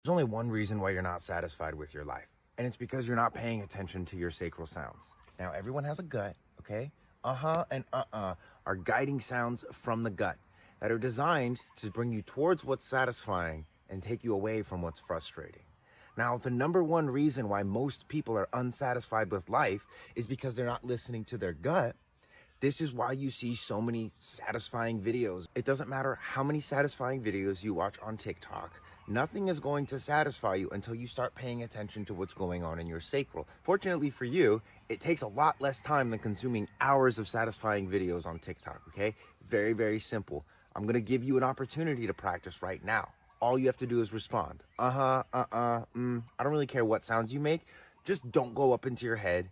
There's only one reason why you're not satisfied with your life, and it's because you're not paying attention to your sacral sounds. Now, everyone has a gut, okay? Uh-huh and uh-uh are guiding sounds from the gut that are designed to bring you towards what's satisfying and take you away from what's frustrating. Now, the number one reason why most people are unsatisfied with life is because they're not listening to their gut. This is why you see so many satisfying videos. It doesn't matter how many satisfying videos you watch on TikTok. Nothing is going to satisfy you until you start paying attention to what's going on in your sacral. Fortunately for you, it takes a lot less time than consuming hours of satisfying videos on TikTok, okay? It's very, very simple. I'm gonna give you an opportunity to practice right now. All you have to do is respond. I don't really care what sounds you make. Just don't go up into your head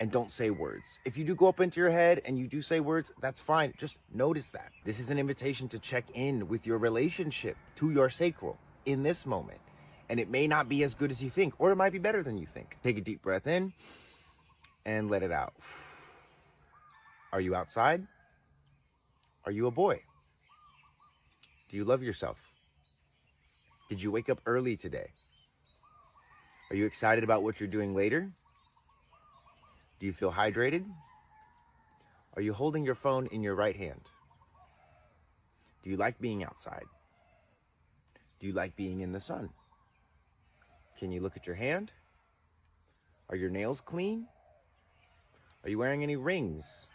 and don't say words. If you do go up into your head and you do say words, that's fine. Just notice that. This is an invitation to check in with your relationship to your sacral in this moment. And it may not be as good as you think, or it might be better than you think. Take a deep breath in and let it out. Are you outside? Are you a boy? Do you love yourself? Did you wake up early today? Are you excited about what you're doing later? Do you feel hydrated? Are you holding your phone in your right hand? Do you like being outside? Do you like being in the sun? Can you look at your hand? Are your nails clean? Are you wearing any rings?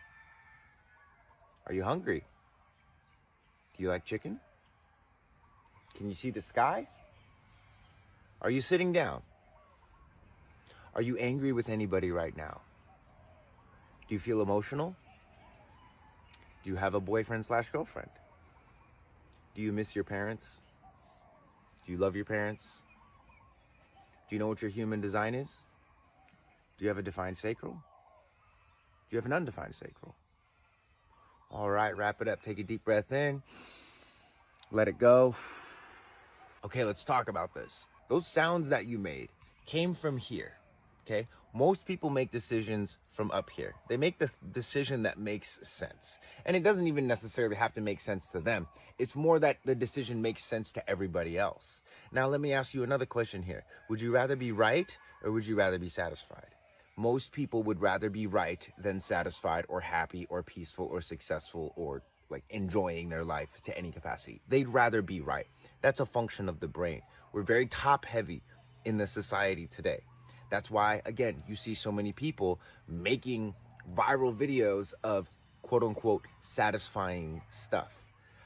Are you hungry? Do you like chicken? Can you see the sky? Are you sitting down? Are you angry with anybody right now? Do you feel emotional? Do you have a boyfriend/girlfriend? Do you miss your parents? Do you love your parents? Do you know what your human design is? Do you have a defined sacral? Do you have an undefined sacral? All right, wrap it up. Take a deep breath in. Let it go. Okay, let's talk about this. Those sounds that you made came from here, okay? Most people make decisions from up here. They make the decision that makes sense. And it doesn't even necessarily have to make sense to them. It's more that the decision makes sense to everybody else. Now, let me ask you another question here. Would you rather be right or would you rather be satisfied? Most people would rather be right than satisfied or happy or peaceful or successful or like enjoying their life to any capacity. They'd rather be right. That's a function of the brain. We're very top heavy in the society today. That's why, again, you see so many people making viral videos of quote unquote satisfying stuff.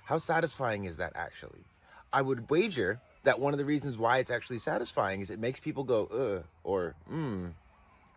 How satisfying is that actually? I would wager that one of the reasons why it's actually satisfying is it makes people go, or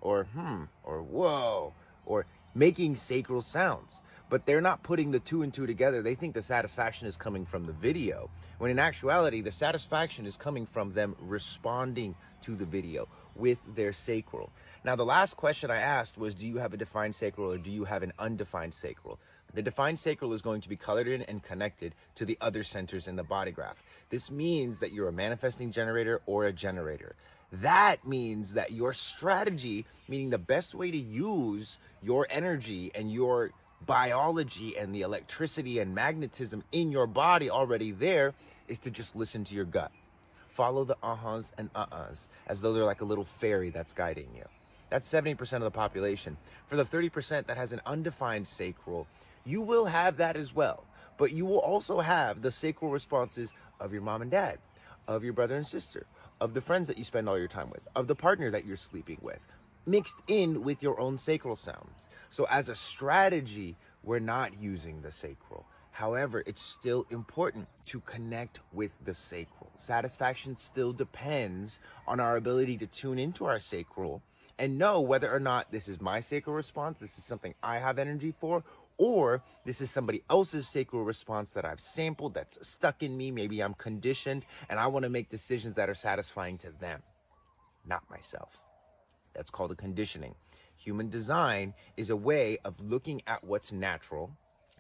whoa, or making sacral sounds. But they're not putting the two and two together. They think the satisfaction is coming from the video, when in actuality, the satisfaction is coming from them responding to the video with their sacral. Now, the last question I asked was, do you have a defined sacral or do you have an undefined sacral? The defined sacral is going to be colored in and connected to the other centers in the body graph. This means that you're a manifesting generator or a generator. That means that your strategy, meaning the best way to use your energy and your biology and the electricity and magnetism in your body already there, is to just listen to your gut. Follow the ahas and uh-uhs as though they're like a little fairy that's guiding you. That's 70% of the population. For the 30% that has an undefined sacral, you will have that as well. But you will also have the sacral responses of your mom and dad, of your brother and sister, of the friends that you spend all your time with, of the partner that you're sleeping with, mixed in with your own sacral sounds. So as a strategy, we're not using the sacral. However, it's still important to connect with the sacral. Satisfaction still depends on our ability to tune into our sacral and know whether or not this is my sacral response, this is something I have energy for, or this is somebody else's sacral response that I've sampled, that's stuck in me, maybe I'm conditioned, and I want to make decisions that are satisfying to them, not myself. That's called a conditioning. Human design is a way of looking at what's natural,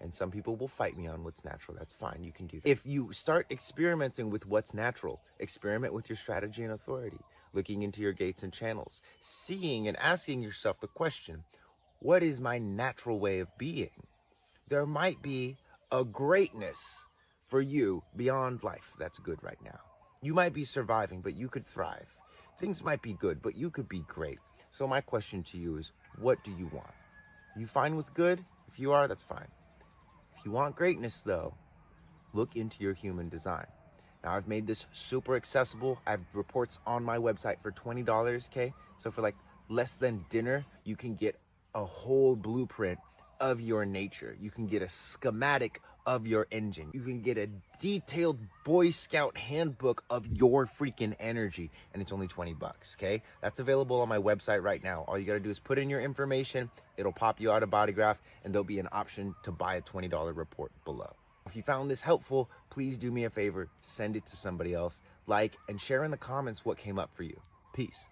and some people will fight me on what's natural. That's fine, you can do that. If you start experimenting with what's natural, experiment with your strategy and authority, looking into your gates and channels, seeing and asking yourself the question, what is my natural way of being? There might be a greatness for you beyond life that's good right now. You might be surviving, but you could thrive. Things might be good, but you could be great. So my question to you is, what do you want? Are you fine with good? If you are, that's fine. If you want greatness though, look into your human design. Now I've made this super accessible. I have reports on my website for $20, okay? So for like less than dinner, you can get a whole blueprint of your nature. You can get a schematic of your engine. You can get a detailed Boy Scout handbook of your freaking energy, and it's only 20 bucks, okay? That's available on my website right now. All you gotta do is put in your information, it'll pop you out a body graph, and there'll be an option to buy a $20 report below. If you found this helpful, please do me a favor, send it to somebody else, like, and share in the comments what came up for you. Peace.